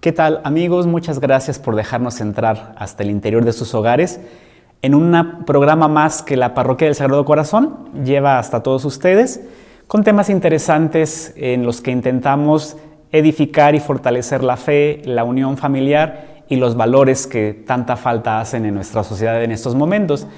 ¿Qué tal, amigos? Muchas gracias por dejarnos entrar hasta el interior de sus hogares en un programa más que la Parroquia del Sagrado Corazón lleva hasta todos ustedes, con temas interesantes en los que intentamos edificar y fortalecer la fe, la unión familiar y los valores que tanta falta hacen en nuestra sociedad en estos momentos.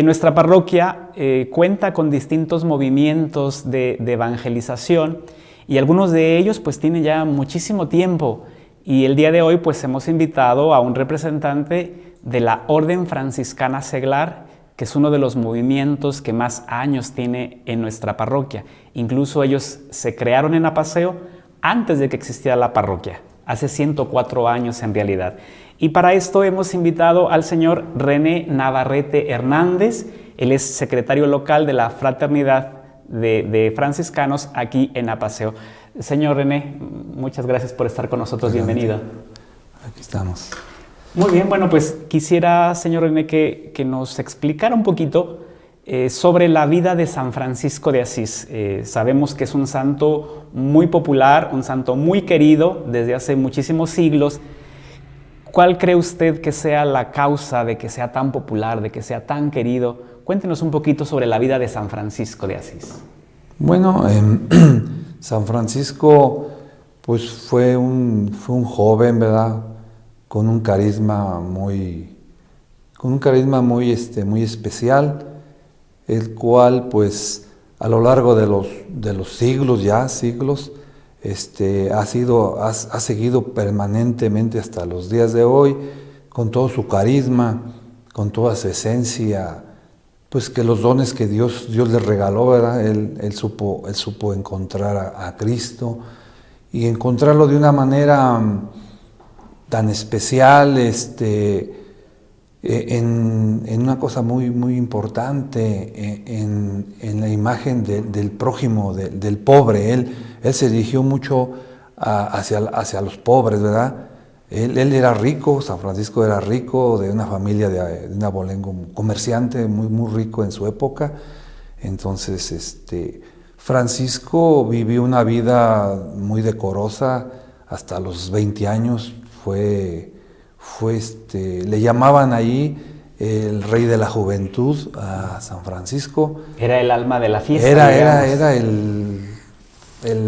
Nuestra parroquia cuenta con distintos movimientos de evangelización y algunos de ellos pues tienen ya muchísimo tiempo, y el día de hoy pues hemos invitado a un representante de la Orden Franciscana Seglar, que es uno de los movimientos que más años tiene en nuestra parroquia. Incluso ellos se crearon en Apaseo antes de que existiera la parroquia, hace 104 años en realidad. Y para esto hemos invitado al señor René Navarrete Hernández. Él es secretario local de la Fraternidad de Franciscanos aquí en Apaseo. Señor René, muchas gracias por estar con nosotros. Bienvenido. Aquí estamos. Muy bien, bueno, pues quisiera, señor René, que nos explicara un poquito sobre la vida de San Francisco de Asís. Sabemos que es un santo muy popular, un santo muy querido desde hace muchísimos siglos. ¿Cuál cree usted que sea la causa de que sea tan popular, de que sea tan querido? Cuéntenos un poquito sobre la vida de San Francisco de Asís. Bueno, San Francisco pues fue un joven, ¿verdad? Con un carisma muy especial, el cual pues a lo largo de los siglos, ha seguido permanentemente hasta los días de hoy, con todo su carisma, con toda su esencia, pues que los dones que Dios le regaló, ¿verdad? Él supo encontrar a Cristo y encontrarlo de una manera tan especial, en una cosa muy, muy importante, en la imagen del prójimo, del pobre. Él se dirigió mucho hacia los pobres, ¿verdad? Él era rico, San Francisco era rico, de una familia de un abolengo comerciante muy, muy rico en su época. Entonces, Francisco vivió una vida muy decorosa hasta los 20 años. Le llamaban ahí el rey de la juventud a San Francisco. Era el alma de la fiesta. Era el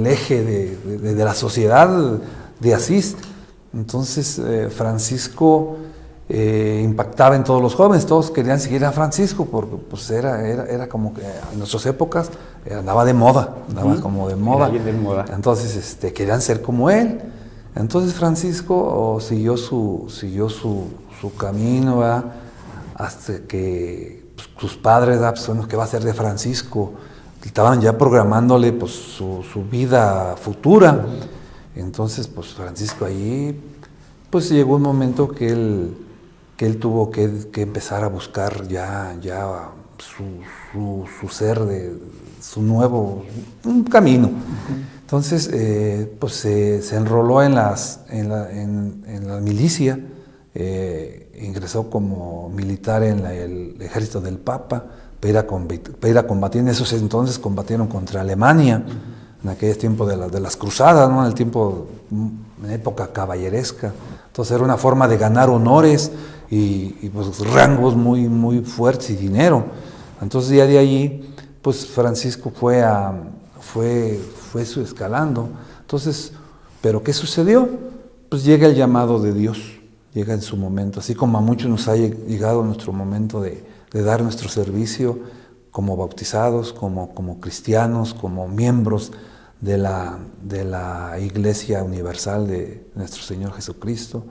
eje de la sociedad de Asís. Entonces Francisco impactaba en todos los jóvenes, todos querían seguir a Francisco porque pues era como que en nuestras épocas andaba de moda, como de moda. Era bien de moda. Entonces querían ser como él. Entonces Francisco siguió su camino, ¿verdad? Hasta que pues, sus padres, pues, bueno, ¿qué va a hacer de Francisco? Estaban ya programándole pues, su vida futura. Entonces, pues Francisco ahí, pues llegó un momento que él tuvo que empezar a buscar ya su ser, su nuevo camino. Entonces, pues se enroló en la milicia, ingresó como militar en el ejército del Papa, para combatir. En esos entonces combatieron contra Alemania, en aquel tiempo de las cruzadas, ¿no? En época caballeresca. Entonces era una forma de ganar honores y pues rangos muy, muy fuertes y dinero. Entonces ya de allí, pues Francisco fue escalando. Entonces, ¿pero qué sucedió? Pues llega el llamado de Dios, llega en su momento, así como a muchos nos ha llegado nuestro momento de dar nuestro servicio como bautizados, como cristianos, como miembros de la Iglesia Universal de nuestro Señor Jesucristo.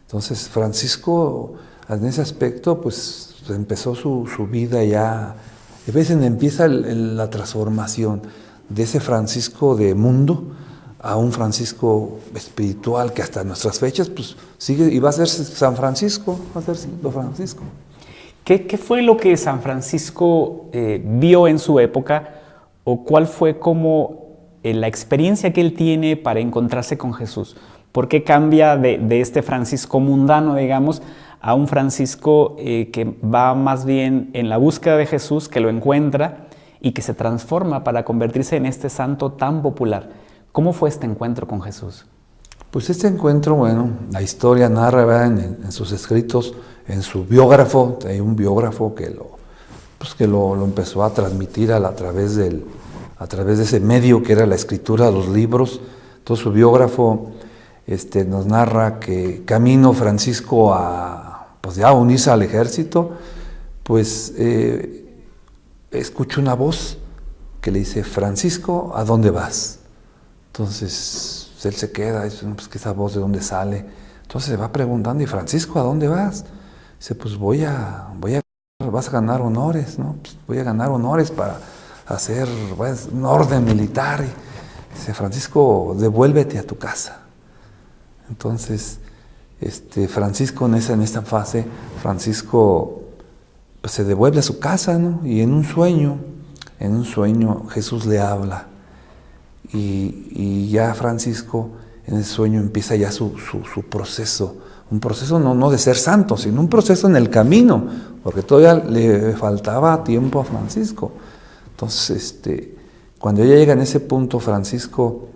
Entonces Francisco, en ese aspecto, pues empezó su vida ya. A veces empieza la transformación de ese Francisco de mundo a un Francisco espiritual que hasta nuestras fechas pues sigue y va a ser San Francisco, va a ser Santo Francisco. ¿Qué fue lo que San Francisco vio en su época, o cuál fue como la experiencia que él tiene para encontrarse con Jesús? ¿Por qué cambia de este Francisco mundano, digamos, a un Francisco que va más bien en la búsqueda de Jesús, que lo encuentra y que se transforma para convertirse en este santo tan popular? ¿Cómo fue este encuentro con Jesús? Pues este encuentro, bueno, la historia narra, ¿verdad? En sus escritos, en su biógrafo, hay un biógrafo que lo empezó a transmitir a través de ese medio que era la escritura, los libros. Entonces su biógrafo nos narra que camino Francisco pues ya a unirse al ejército, pues escucha una voz que le dice: Francisco, ¿a dónde vas? Entonces él se queda, dice: pues ¿qué esa voz de dónde sale? Entonces se va preguntando: ¿y Francisco, a dónde vas? Dice: pues vas a ganar honores, ¿no? Pues voy a ganar honores para hacer un orden militar. Y dice: Francisco, devuélvete a tu casa. Entonces, Francisco en esta fase, Francisco pues se devuelve a su casa, ¿no? Y en un sueño Jesús le habla. Y ya Francisco en el sueño empieza ya su proceso, un proceso no de ser santo, sino un proceso en el camino, porque todavía le faltaba tiempo a Francisco. Entonces, cuando ella llega en ese punto, Francisco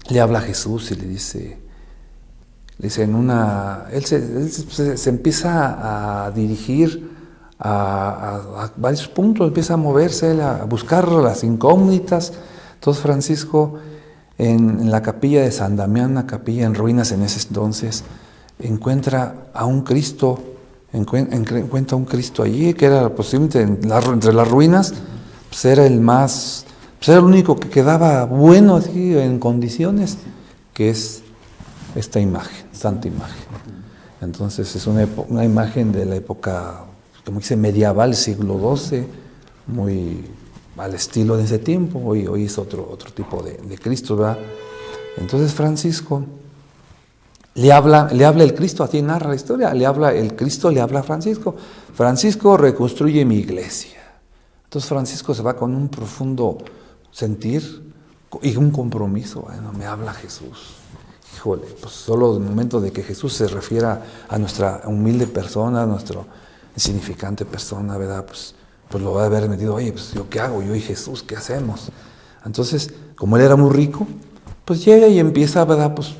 le habla a Jesús y le dice él se empieza a dirigir a varios puntos, empieza a moverse, a buscar las incógnitas. Entonces Francisco, en la capilla de San Damián, una capilla en ruinas en ese entonces, encuentra a un Cristo, encuentra un Cristo allí, que era posiblemente entre las ruinas, pues era el único que quedaba bueno así, en condiciones, que es esta imagen, santa imagen. Entonces es una imagen de la época, como dice, medieval, siglo XII, muy al estilo de ese tiempo. Hoy es otro tipo de Cristo, ¿verdad? Entonces Francisco le habla el Cristo, así narra la historia, el Cristo le habla a Francisco: Francisco, reconstruye mi iglesia. Entonces Francisco se va con un profundo sentir y un compromiso. Bueno, me habla Jesús. Híjole, pues solo el momento de que Jesús se refiera a nuestra humilde persona, a nuestra insignificante persona, ¿verdad? Pues lo va a haber metido: oye, pues ¿yo qué hago? Yo y Jesús, ¿qué hacemos? Entonces, como él era muy rico, pues llega y empieza, ¿verdad? Pues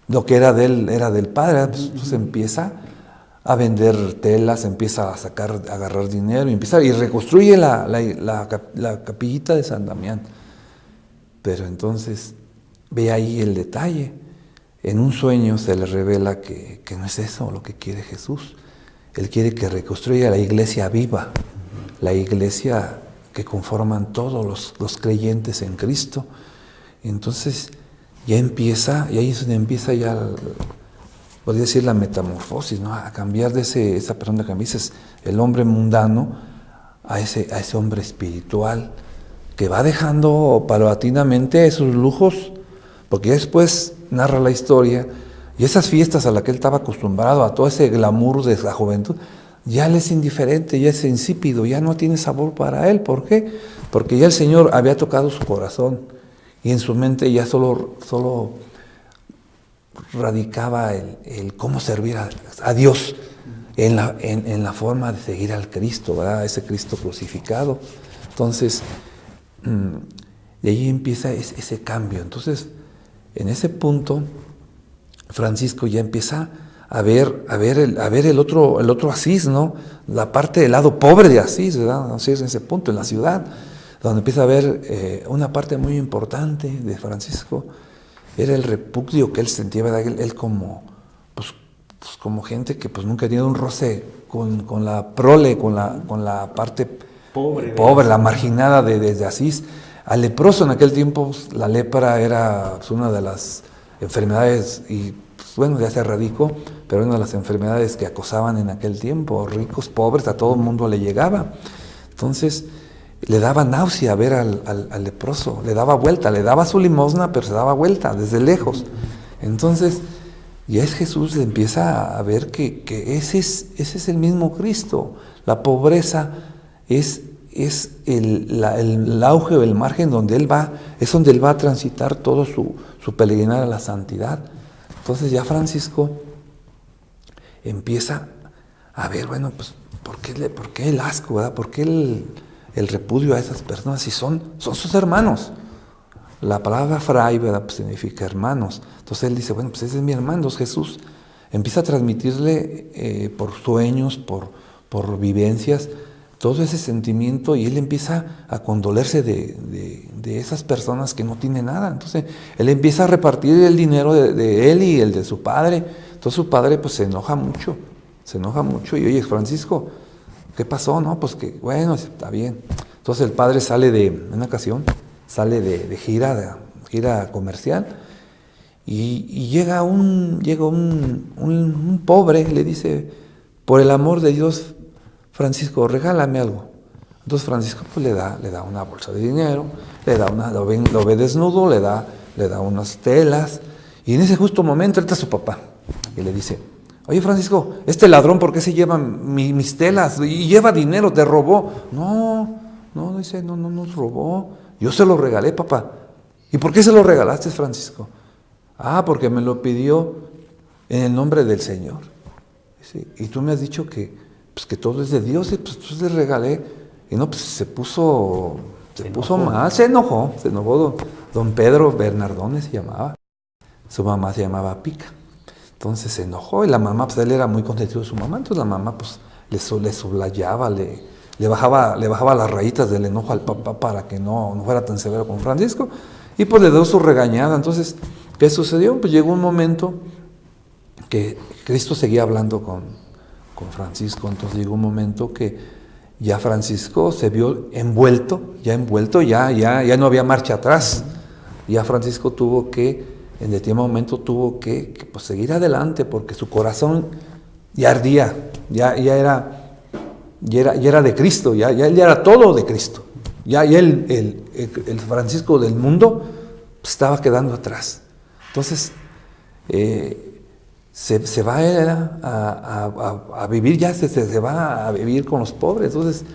lo que era de él, era del Padre, pues empieza a vender telas, empieza a agarrar dinero, y reconstruye la capillita de San Damián. Pero entonces ve ahí el detalle. En un sueño se le revela que no es eso lo que quiere Jesús. Él quiere que reconstruya la iglesia viva, la iglesia que conforman todos los creyentes en Cristo. Entonces ya empieza, y ahí es donde empieza ya, podría decir, la metamorfosis, ¿no? A cambiar de esa persona que dices, el hombre mundano, a ese hombre espiritual, que va dejando paulatinamente esos lujos, porque después narra la historia, y esas fiestas a las que él estaba acostumbrado, a todo ese glamour de la juventud, ya le es indiferente, ya es insípido, ya no tiene sabor para él. ¿Por qué? Porque ya el Señor había tocado su corazón, y en su mente ya solo radicaba el cómo servir a Dios en la forma de seguir al Cristo, ¿verdad? Ese Cristo crucificado. Entonces, de ahí empieza ese cambio. Entonces, en ese punto, Francisco ya empieza a ver el otro Asís, ¿no? La parte del lado pobre de Asís, ¿verdad? Así es en ese punto, en la ciudad, donde empieza a ver una parte muy importante de Francisco, era el repudio que él sentía, ¿verdad? Él como gente que pues nunca ha tenido un roce con la prole, con la parte pobre, la marginada de Asís. Al leproso en aquel tiempo, pues, la lepra era pues, una de las enfermedades, y pues, bueno, ya se erradicó, pero una de las enfermedades que acosaban en aquel tiempo, ricos, pobres, a todo el mundo le llegaba. Entonces le daba náusea ver al leproso, le daba vuelta, le daba su limosna, pero se daba vuelta desde lejos. Entonces ya es Jesús, empieza a ver que ese es el mismo Cristo. La pobreza es el auge o el margen donde él va, es donde él va a transitar todo su peregrinar a la santidad. Entonces ya Francisco empieza a ver, bueno, pues, ¿por qué el asco, verdad? ¿Por qué el repudio a esas personas si son sus hermanos? la palabra fray, ¿verdad?, pues significa hermanos. Entonces él dice, bueno, pues ese es mi hermano, es Jesús. Empieza a transmitirle por sueños, por vivencias, todo ese sentimiento, y él empieza a condolerse de esas personas que no tienen nada. Entonces él empieza a repartir el dinero de él y el de su padre. Entonces su padre pues se enoja mucho, y oye, Francisco, ¿qué pasó? No, pues que bueno, está bien. Entonces el padre en una ocasión, sale de gira comercial, y llega un pobre, le dice, por el amor de Dios, Francisco, regálame algo. Entonces Francisco pues le da una bolsa de dinero, lo ve desnudo, le da unas telas, y en ese justo momento entra su papá y le dice, oye Francisco, este ladrón, ¿por qué se lleva mis telas? Y lleva dinero, te robó. No, dice, no nos robó, yo se lo regalé, papá. ¿Y por qué se lo regalaste, Francisco? Porque me lo pidió en el nombre del Señor. Dice, y tú me has dicho que todo es de Dios, y pues le regalé. Y no, pues se puso mal, se enojó don Pedro Bernardones se llamaba. Su mamá se llamaba Pica. Entonces se enojó, y la mamá, pues él era muy consentido de su mamá, entonces la mamá pues le sublayaba, le bajaba las rayitas del enojo al papá para que no fuera tan severo con Francisco, y pues le dio su regañada. Entonces, ¿qué sucedió? Pues llegó un momento que Cristo seguía hablando con Francisco. Entonces llegó un momento que ya Francisco se vio envuelto, ya no había marcha atrás. Ya Francisco en determinado momento tuvo que pues, seguir adelante, porque su corazón ya ardía, ya era de Cristo, ya él era todo de Cristo. Ya el Francisco del mundo pues, estaba quedando atrás. Entonces, se va a vivir, ya se va a vivir con los pobres. Entonces,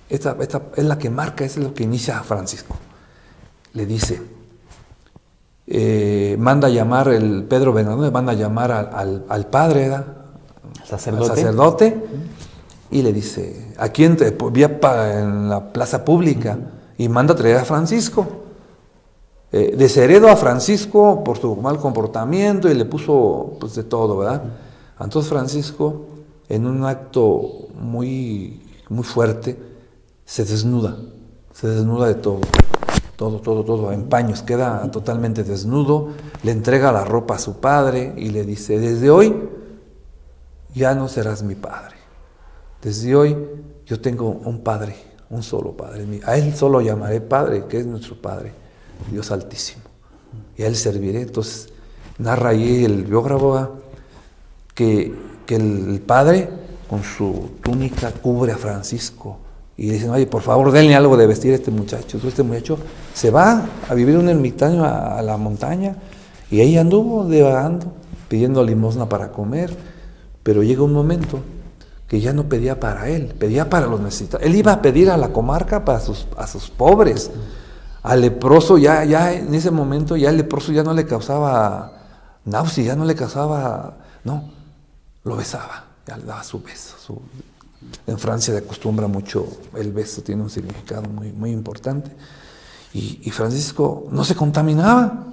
esta es la que marca, es lo que inicia a Francisco. Le dice, manda a llamar Pedro Bernardo, manda a llamar al padre, al sacerdote, y le dice, ¿a quién en la plaza pública? Y manda a traer a Francisco. Desheredo a Francisco por su mal comportamiento, y le puso pues de todo, ¿verdad? Entonces Francisco, en un acto muy, muy fuerte, se desnuda de todo, en paños, queda totalmente desnudo, le entrega la ropa a su padre y le dice, desde hoy ya no serás mi padre, desde hoy yo tengo un padre, un solo padre, a él solo llamaré padre, que es nuestro Padre, Dios Altísimo, y a él serviré. Entonces narra ahí el biógrafo que el padre con su túnica cubre a Francisco y le dicen, oye, por favor denle algo de vestir a este muchacho. Entonces este muchacho se va a vivir un ermitaño a la montaña, y ahí anduvo divagando, pidiendo limosna para comer, pero llega un momento que ya no pedía para él, pedía para los necesitados. Él iba a pedir a la comarca para a sus pobres. Al leproso ya en ese momento ya el leproso ya no le causaba náusea, ya no le causaba, no, lo besaba, ya le daba su beso. En Francia se acostumbra mucho el beso, tiene un significado muy, muy importante. Y Francisco no se contaminaba,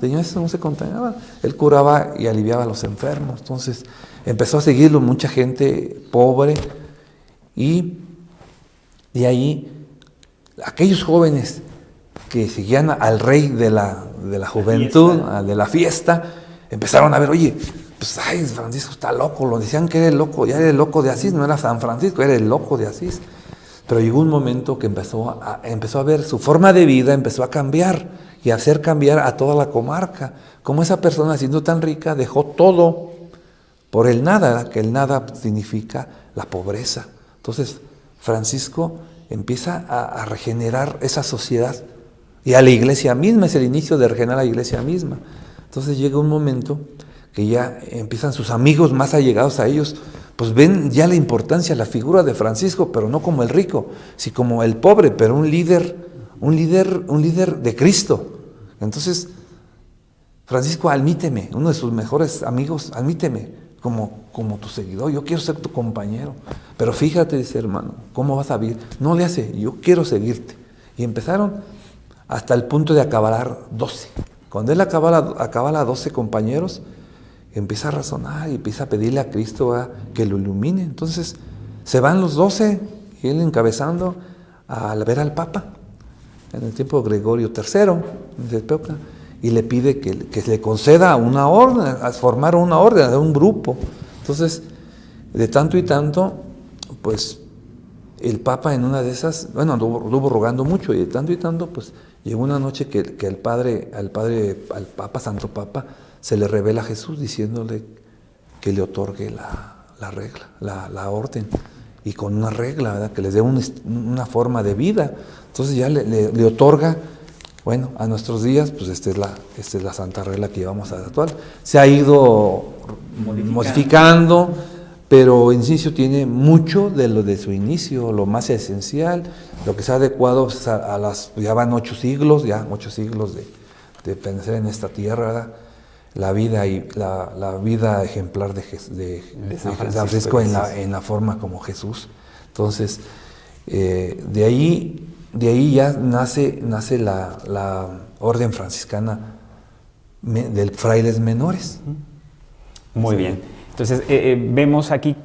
él curaba y aliviaba a los enfermos. Entonces empezó a seguirlo mucha gente pobre, y de ahí aquellos jóvenes que seguían al rey de la juventud, de la fiesta, empezaron a ver, oye, pues ay, Francisco está loco, lo decían que era el loco, ya era el loco de Asís, no era San Francisco, era el loco de Asís. Pero llegó un momento que empezó a ver su forma de vida, empezó a cambiar y a hacer cambiar a toda la comarca. Como esa persona, siendo tan rica, dejó todo por el nada, que el nada significa la pobreza. Entonces Francisco empieza a regenerar esa sociedad, y a la iglesia misma, es el inicio de regenerar la iglesia misma. Entonces llega un momento que ya empiezan sus amigos más allegados a ellos, pues ven ya la importancia, la figura de Francisco, pero no como el rico, sino como el pobre, pero un líder de Cristo. Entonces, Francisco, admíteme, uno de sus mejores amigos, admíteme como tu seguidor, yo quiero ser tu compañero. Pero fíjate, dice, hermano, ¿cómo vas a vivir? No le hace, yo quiero seguirte. Y empezaron hasta el punto de acabar 12. Cuando él acaba 12 compañeros, empieza a razonar y empieza a pedirle a Cristo, ¿verdad?, que lo ilumine. Entonces se van los 12 y él encabezando a ver al Papa en el tiempo de Gregorio III, de época, y le pide que le conceda una orden, a formar una orden, un grupo. Entonces, de tanto y tanto, pues el Papa en una de esas, bueno, anduvo rogando mucho, y de tanto y tanto, pues llegó una noche que al Papa, Santo Papa, se le revela a Jesús diciéndole que le otorgue la regla, la orden, y con una regla, ¿verdad?, que les dé una forma de vida. Entonces ya le otorga, bueno, a nuestros días, pues esta es la santa regla que llevamos a la actual. Se ha ido modificando, pero en sí tiene mucho de lo de su inicio, lo más esencial, lo que se ha adecuado ya van 8 siglos de pensar en esta tierra, ¿verdad?, la vida ejemplar de San Francisco en la forma como Jesús. Entonces, de ahí ya nace la orden franciscana de frailes menores. Muy bien. Entonces, vemos aquí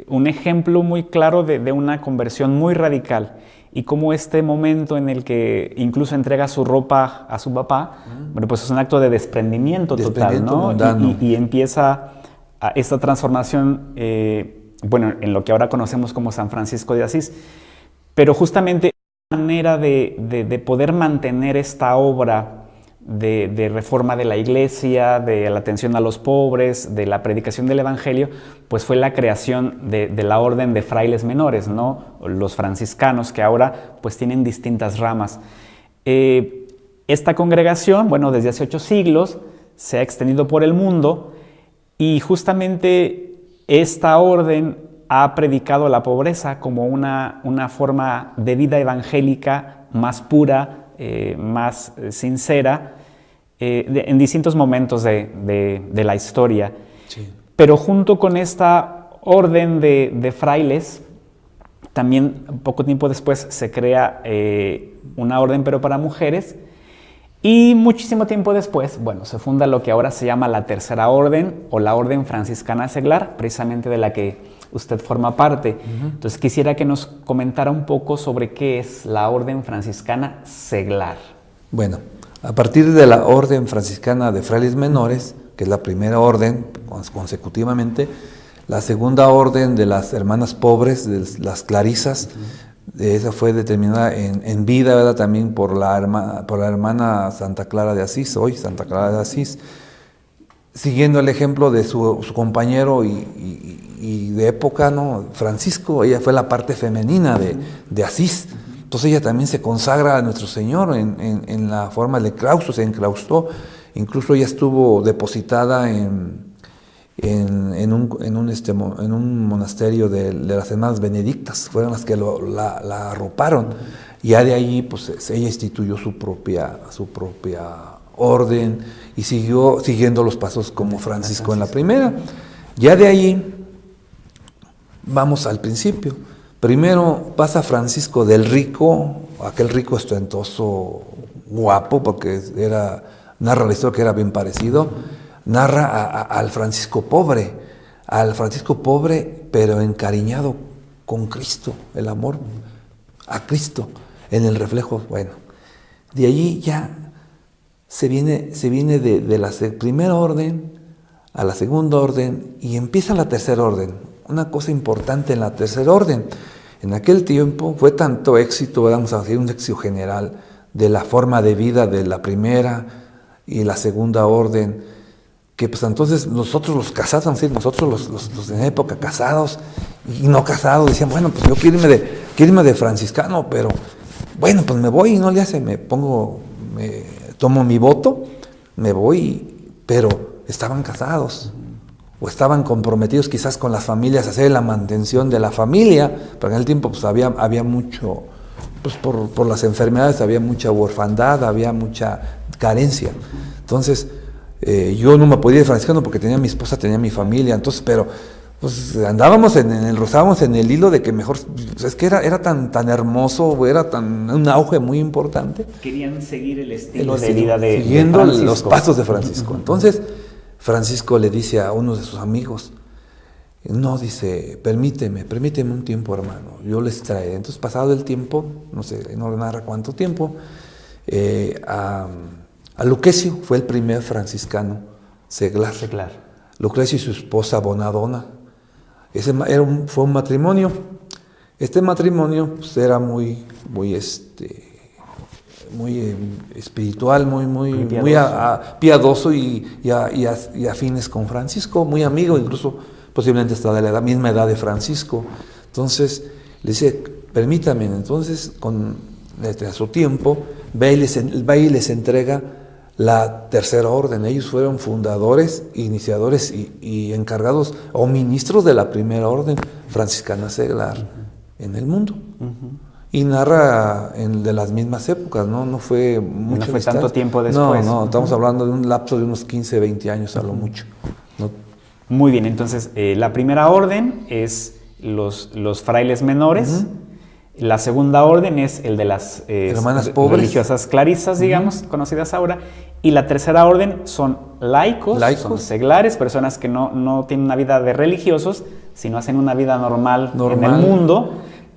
un ejemplo muy claro de una conversión muy radical, y cómo este momento en el que incluso entrega su ropa a su papá, bueno, pues es un acto de desprendimiento total, ¿no? Y empieza esta transformación, bueno, en lo que ahora conocemos como San Francisco de Asís, pero justamente una manera de poder mantener esta obra de reforma de la iglesia, de la atención a los pobres, de la predicación del evangelio, pues fue la creación de la orden de frailes menores, ¿no?, los franciscanos, que ahora pues tienen distintas ramas. Esta congregación, bueno, desde hace 8 siglos se ha extendido por el mundo, y justamente esta orden ha predicado la pobreza como una forma de vida evangélica más pura, más sincera, en distintos momentos de la historia. Sí. Pero junto con esta orden de frailes, también poco tiempo después se crea una orden, pero para mujeres, y muchísimo tiempo después, bueno, se funda lo que ahora se llama la Tercera Orden, o la Orden Franciscana Seglar, precisamente de la que usted forma parte. Entonces quisiera que nos comentara un poco sobre qué es la Orden Franciscana Seglar. Bueno, a partir de la Orden Franciscana de Frailes Menores, que es la primera orden consecutivamente, la segunda orden de las hermanas pobres, de las clarisas, esa fue determinada en vida, ¿verdad?, también por la hermana Santa Clara de Asís, hoy Santa Clara de Asís, siguiendo el ejemplo de su compañero y de época, ¿no?, Francisco. Ella fue la parte femenina de Asís. Entonces ella también se consagra a nuestro Señor en la forma de claustro, se enclaustró. Incluso ella estuvo depositada en un monasterio de las hermanas benedictas, fueron las que la arroparon. Y ya de ahí, pues ella instituyó su propia orden y siguió siguiendo los pasos como Francisco en la primera. Ya de ahí vamos al principio. Primero pasa Francisco del rico, aquel rico estentoso, guapo, porque narra la historia que era bien parecido, narra al Francisco pobre, pero encariñado con Cristo, el amor a Cristo, en el reflejo. Bueno, de allí ya se viene de la primera orden a la segunda orden, y empieza la tercera orden. Una cosa importante en la tercera orden, en aquel tiempo fue tanto éxito, vamos a decir un éxito general, de la forma de vida de la primera y la segunda orden, que pues entonces nosotros los casados, nosotros los de época casados y no casados, decían, bueno, pues yo quiero irme de franciscano, pero bueno, pues me voy y no le hace, tomo mi voto, me voy, pero estaban casados o estaban comprometidos quizás con las familias, hacer la mantención de la familia, pero en el tiempo pues había mucho, pues por las enfermedades había mucha orfandad, había mucha carencia. Entonces yo no me podía ir de franciscano porque tenía mi esposa, tenía mi familia, entonces, pero pues andábamos rozábamos en el hilo de que mejor, es que era tan hermoso, era un auge muy importante. Querían seguir el estilo de vida siguiendo de Francisco. Los pasos de Francisco. Entonces, Francisco le dice a uno de sus amigos, no, dice, permíteme un tiempo, hermano, yo les traeré. Entonces, pasado el tiempo, no sé, no narra cuánto tiempo, a Lucrecio fue el primer franciscano seglar. Lucrecio y su esposa Bonadona. Fue un matrimonio. Este matrimonio pues, era muy espiritual, muy piadoso y afines con Francisco, muy amigo, incluso posiblemente hasta de la misma edad de Francisco. Entonces le dice, permítame, entonces a su tiempo va y les entrega la tercera orden. Ellos fueron fundadores, iniciadores y encargados o ministros de la primera orden franciscana seglar en el mundo. Y narra de las mismas épocas, no fue mucho. No fue tanto tiempo después. No, estamos hablando de un lapso de unos 15, 20 años a lo mucho. ¿No? Muy bien, entonces la primera orden es los frailes menores. La segunda orden es el de las hermanas pobres, religiosas clarisas, digamos, conocidas ahora. Y la tercera orden son laicos, son seglares, personas que no tienen una vida de religiosos, sino hacen una vida normal en el mundo,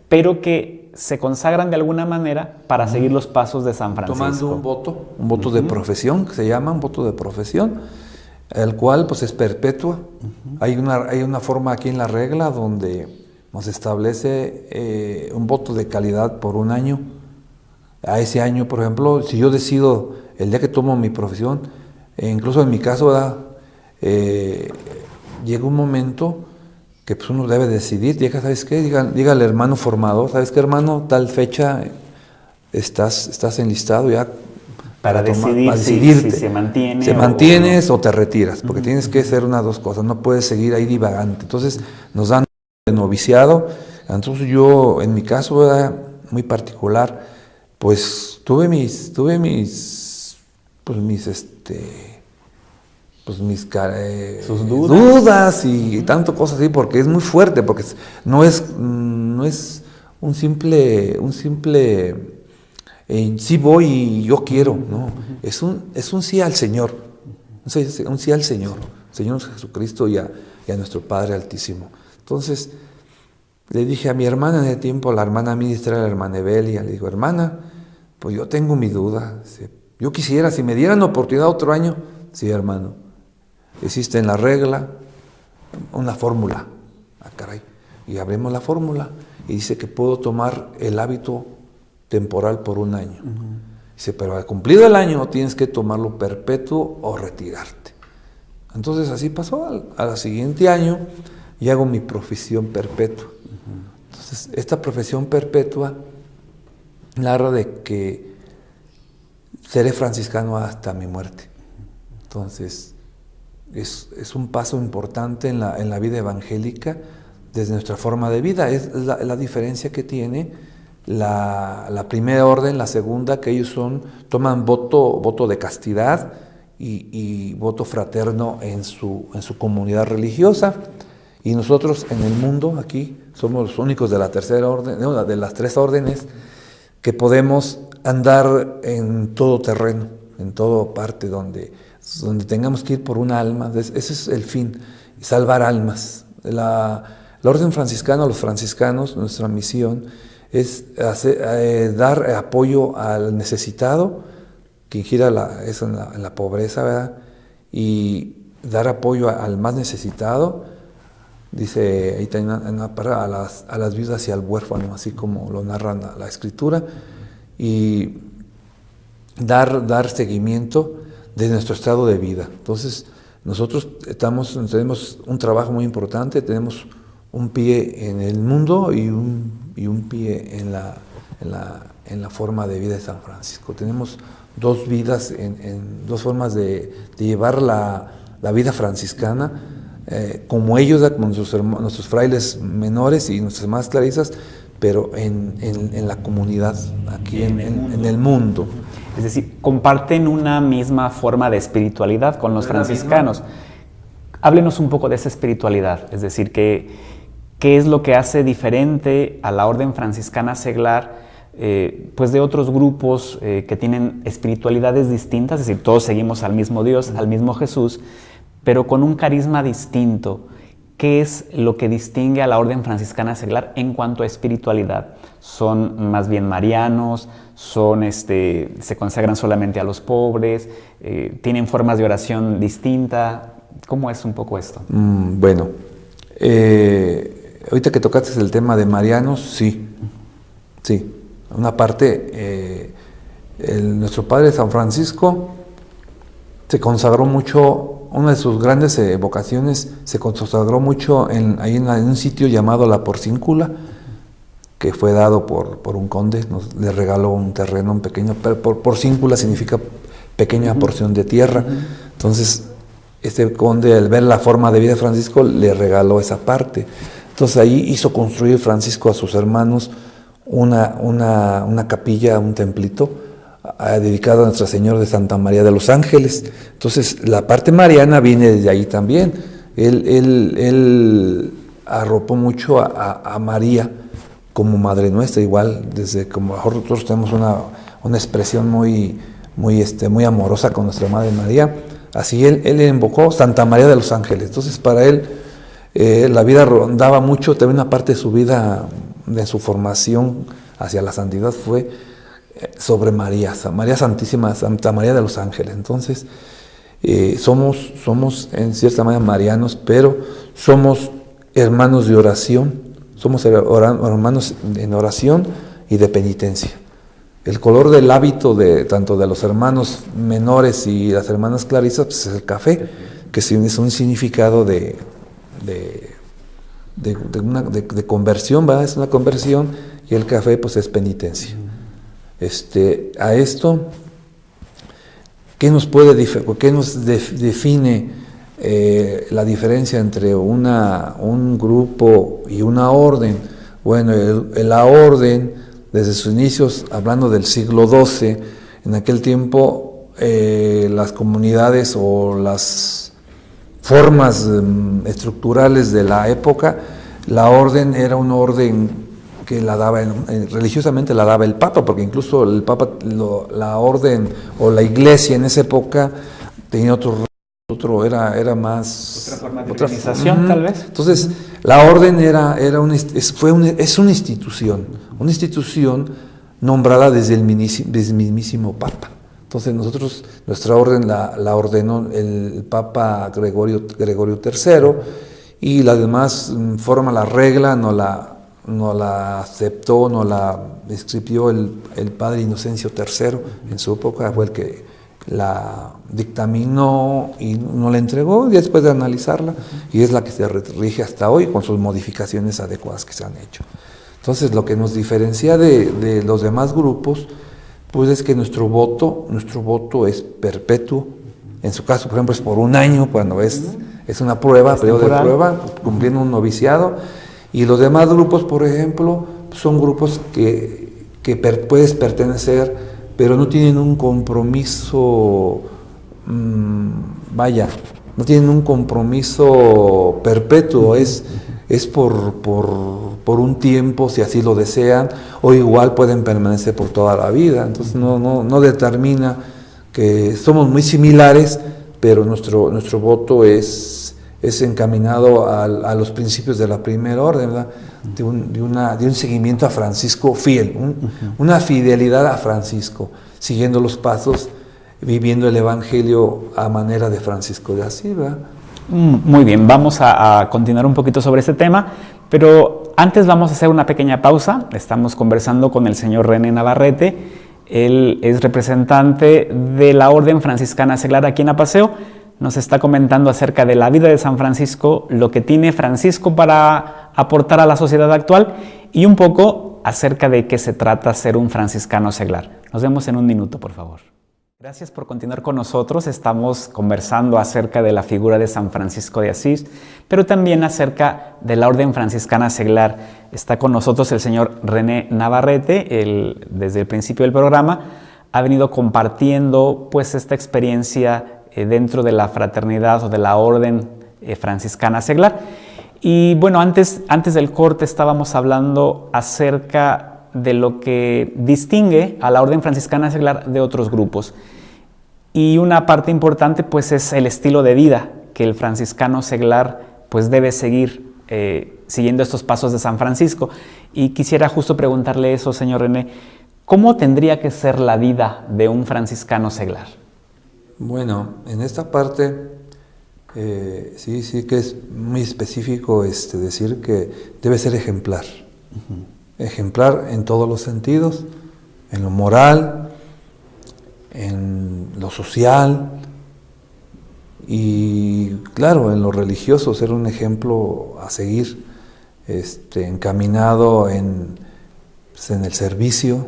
pero que se consagran de alguna manera para seguir los pasos de San Francisco. Tomando un voto de profesión, que se llama un voto de profesión, el cual pues es perpetua. Hay una forma aquí en la regla donde nos establece un voto de calidad por un año. A ese año, por ejemplo, si yo decido el día que tomo mi profesión, incluso en mi caso, llega un momento que pues uno debe decidir, ¿sabes qué? Diga al hermano formador, ¿sabes qué, hermano? Tal fecha estás enlistado ya para decidirte. Si se mantiene. ¿Se mantienes o te retiras? Porque tienes que hacer una de dos cosas, no puedes seguir ahí divagante. Entonces nos dan el noviciado. Entonces yo, en mi caso, era muy particular, pues tuve mis dudas y tanto cosas así, porque es muy fuerte, porque no es un simple sí voy y yo quiero, no, es un sí al Señor, un sí al Señor Jesucristo y a nuestro Padre Altísimo. Entonces le dije a mi hermana en ese tiempo, la hermana ministra, la hermana Evelia, le digo, hermana, pues yo tengo mi duda, yo quisiera, si me dieran oportunidad otro año, sí, hermano, existe en la regla una fórmula, caray, y abrimos la fórmula y dice que puedo tomar el hábito temporal por un año. Dice, pero al cumplido el año tienes que tomarlo perpetuo o retirarte. Entonces así pasó, al siguiente año y hago mi profesión perpetua. Entonces esta profesión perpetua narra de que seré franciscano hasta mi muerte. Entonces es un paso importante en la vida evangélica desde nuestra forma de vida. Es la diferencia que tiene la primera orden, la segunda, que ellos toman voto de castidad y voto fraterno en su comunidad religiosa. Y nosotros en el mundo, aquí, somos los únicos de la tercera orden, de las tres órdenes, que podemos andar en todo terreno, en toda parte donde tengamos que ir por un alma. Ese es el fin, salvar almas. La orden franciscana, los franciscanos, nuestra misión es dar apoyo al necesitado, quien gira en la pobreza, ¿verdad? Y dar apoyo al más necesitado. Dice ahí también a las viudas y al huérfano, así como lo narra la Escritura, y dar seguimiento de nuestro estado de vida. Entonces nosotros tenemos un trabajo muy importante, tenemos un pie en el mundo y un pie en la forma de vida de San Francisco. Tenemos dos vidas, en dos formas de llevar la vida franciscana, como ellos, como nuestros frailes menores y nuestras hermanas clarisas, pero en la comunidad, aquí en el mundo. Es decir, comparten una misma forma de espiritualidad con los franciscanos. Háblenos un poco de esa espiritualidad, es decir, ¿qué es lo que hace diferente a la Orden Franciscana Seglar pues de otros grupos que tienen espiritualidades distintas? Es decir, todos seguimos al mismo Dios, al mismo Jesús, pero con un carisma distinto. ¿Qué es lo que distingue a la Orden Franciscana Seglar en cuanto a espiritualidad? ¿Son más bien marianos? ¿Se consagran solamente a los pobres? ¿Tienen formas de oración distintas? ¿Cómo es un poco esto? Bueno, ahorita que tocaste el tema de marianos, sí. Una parte, nuestro padre San Francisco se consagró mucho. Una de sus grandes vocaciones se consagró mucho en un sitio llamado La Porcíncula, que fue dado por un conde, le regaló un terreno, un pequeño, porcíncula significa pequeña porción de tierra. Entonces, este conde, al ver la forma de vida de Francisco, le regaló esa parte. Entonces, ahí hizo construir Francisco a sus hermanos una capilla, un templito, dedicado a Nuestra Señora de Santa María de los Ángeles. Entonces, la parte mariana viene de ahí también. Él arropó mucho a María como Madre Nuestra, igual, desde como mejor nosotros tenemos una expresión muy amorosa con nuestra Madre María. Así él invocó Santa María de los Ángeles. Entonces, para él, la vida rondaba mucho, también una parte de su vida, de su formación hacia la santidad fue sobre María Santísima, Santa María de los Ángeles. Entonces, somos en cierta manera marianos, pero somos hermanos de oración, somos hermanos en oración y de penitencia. El color del hábito tanto de los hermanos menores y las hermanas clarisas, pues, es el café, que es un significado de conversión, ¿verdad? Es una conversión, y el café pues es penitencia. A esto, ¿qué nos define la diferencia entre un grupo y una orden? Bueno, la orden, desde sus inicios, hablando del siglo XII, en aquel tiempo las comunidades o las formas estructurales de la época, la orden era una orden que la daba religiosamente la daba el Papa, porque incluso el Papa, la orden o la Iglesia en esa época tenía era más otra forma de organización, tal vez. Entonces, la orden es una institución nombrada desde el mismísimo Papa. Entonces, nuestra orden la ordenó el Papa Gregorio III, y la demás forma, la regla, no la aceptó, no la escribió el padre Inocencio III. En su época fue el que la dictaminó y no la entregó, y después de analizarla, y es la que se rige hasta hoy con sus modificaciones adecuadas que se han hecho. Entonces, lo que nos diferencia de los demás grupos, pues es que nuestro voto es perpetuo. En su caso, por ejemplo, es por un año, cuando es una prueba, periodo de prueba, cumpliendo un noviciado. Y los demás grupos, por ejemplo, son grupos que puedes pertenecer, pero no tienen un compromiso, no tienen un compromiso perpetuo, es por un tiempo, si así lo desean, o igual pueden permanecer por toda la vida. Entonces no determina que somos muy similares, pero nuestro voto es encaminado a los principios de la primera orden, ¿verdad? De un seguimiento a Francisco fiel, una fidelidad a Francisco, siguiendo los pasos, viviendo el Evangelio a manera de Francisco de Asís, ¿verdad? Muy bien, vamos a continuar un poquito sobre este tema, pero antes vamos a hacer una pequeña pausa. Estamos conversando con el señor René Navarrete. Él es representante de la Orden Franciscana Seglar aquí en Apaseo. Nos está comentando acerca de la vida de San Francisco, lo que tiene Francisco para aportar a la sociedad actual, y un poco acerca de qué se trata ser un franciscano seglar. Nos vemos en un minuto, por favor. Gracias por continuar con nosotros. Estamos conversando acerca de la figura de San Francisco de Asís, pero también acerca de la Orden Franciscana Seglar. Está con nosotros el señor René Navarrete. Él, desde el principio del programa, ha venido compartiendo pues esta experiencia dentro de la fraternidad o de la Orden franciscana seglar. Y bueno, antes del corte estábamos hablando acerca de lo que distingue a la orden franciscana seglar de otros grupos. Y una parte importante pues es el estilo de vida que el franciscano seglar pues debe seguir siguiendo estos pasos de San Francisco. Y quisiera justo preguntarle eso, señor René, ¿cómo tendría que ser la vida de un franciscano seglar? Bueno, en esta parte sí que es muy específico decir que debe ser ejemplar. Ejemplar en todos los sentidos, en lo moral, en lo social y claro, en lo religioso, ser un ejemplo a seguir, encaminado en el servicio,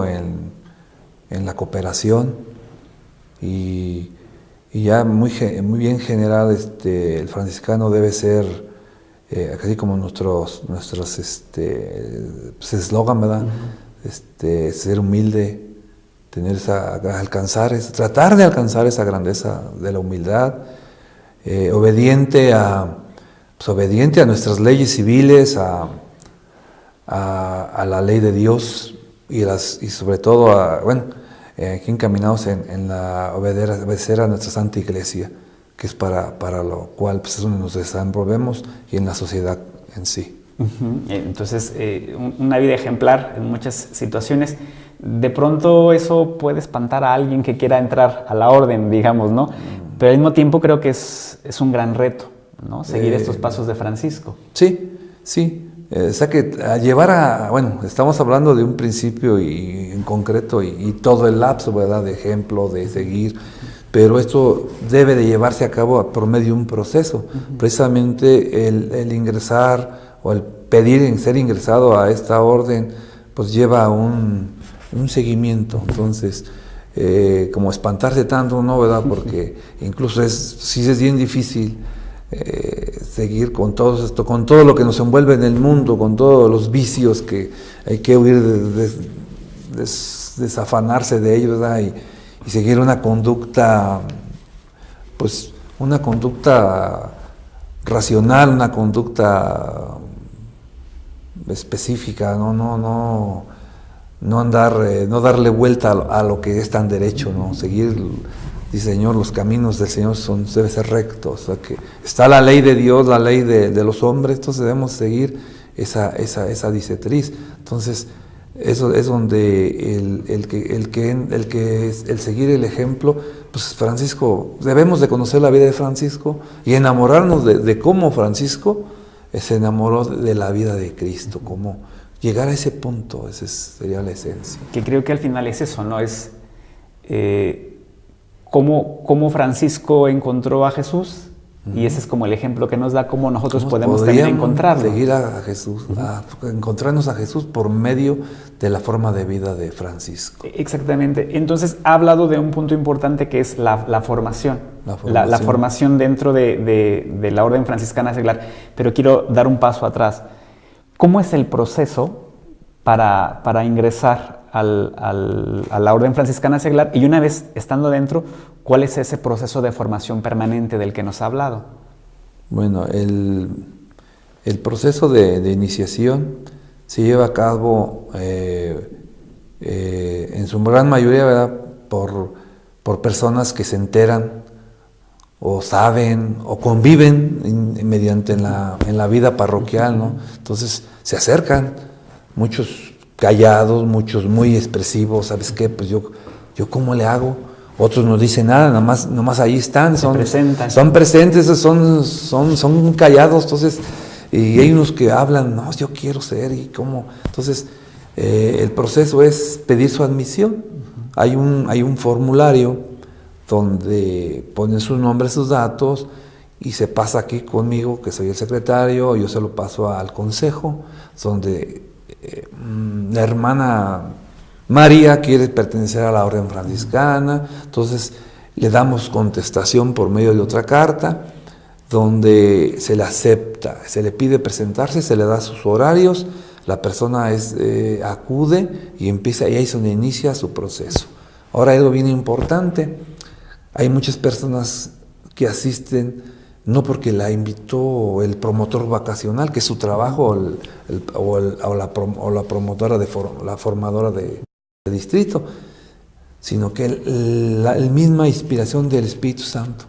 en la cooperación y ya muy bien general, el franciscano debe ser, así como nuestros eslogan, ¿verdad? Ser humilde, tratar de alcanzar esa grandeza de la humildad, obediente a nuestras leyes civiles, a la ley de Dios y sobre todo aquí encaminados en obedecer a nuestra Santa Iglesia, que es para lo cual pues, es donde nos desenvolvemos y en la sociedad en sí. Entonces, una vida ejemplar en muchas situaciones. De pronto eso puede espantar a alguien que quiera entrar a la orden, digamos, ¿no? Pero al mismo tiempo creo que es un gran reto, ¿no? Seguir estos pasos de Francisco. Sí. O sea que estamos hablando de un principio y en concreto y todo el lapso, ¿verdad? De ejemplo, de seguir, pero esto debe de llevarse a cabo por medio de un proceso. Precisamente el ingresar o el pedir ser ingresado a esta orden, pues lleva un seguimiento. Entonces, como espantarse tanto, ¿no? ¿Verdad? Porque incluso sí es bien difícil seguir con todo esto, con todo lo que nos envuelve en el mundo, con todos los vicios que hay que huir, desafanarse de ellos, ¿verdad? Y seguir una conducta, pues una conducta racional, una conducta específica, no darle vuelta a lo que es tan derecho, ¿no? Seguir. Dice Señor, los caminos del Señor deben ser rectos. O sea que está la ley de Dios, la ley de los hombres, entonces debemos seguir esa directriz. Entonces, eso es donde el seguir el ejemplo, pues Francisco, debemos de conocer la vida de Francisco y enamorarnos de cómo Francisco se enamoró de la vida de Cristo, cómo llegar a ese punto, esa sería la esencia. Que creo que al final es eso, ¿no? Es cómo Francisco encontró a Jesús, y ese es como el ejemplo que nos da cómo nosotros podemos también encontrarlo. Seguir a Jesús, encontrarnos a Jesús por medio de la forma de vida de Francisco. Exactamente. Entonces ha hablado de un punto importante que es la formación. La formación dentro de la Orden Franciscana Seglar. Pero quiero dar un paso atrás. ¿Cómo es el proceso para ingresar a la Orden Franciscana Seglar? Y una vez estando dentro, ¿cuál es ese proceso de formación permanente del que nos ha hablado? Bueno, el proceso de iniciación se lleva a cabo en su gran mayoría, ¿verdad? por personas que se enteran o saben o conviven mediante en la vida parroquial, ¿no? Entonces se acercan, muchos callados, muchos muy expresivos. ¿Sabes qué? Pues yo ¿cómo le hago? Otros no dicen nada, nomás ahí están, son presentes, son callados. Entonces, y hay unos que hablan, no, yo quiero ser, y cómo. Entonces, el proceso es pedir su admisión. Hay un formulario donde ponen sus nombres, sus datos, y se pasa aquí conmigo, que soy el secretario, yo se lo paso al consejo, donde la hermana María quiere pertenecer a la orden franciscana. Entonces le damos contestación por medio de otra carta, donde se le acepta, se le pide presentarse, se le da sus horarios, la persona acude y ahí es donde inicia su proceso. Ahora algo bien importante, hay muchas personas que asisten no porque la invitó el promotor vacacional, que es su trabajo, o la promotora, la formadora de distrito, sino que la misma inspiración del Espíritu Santo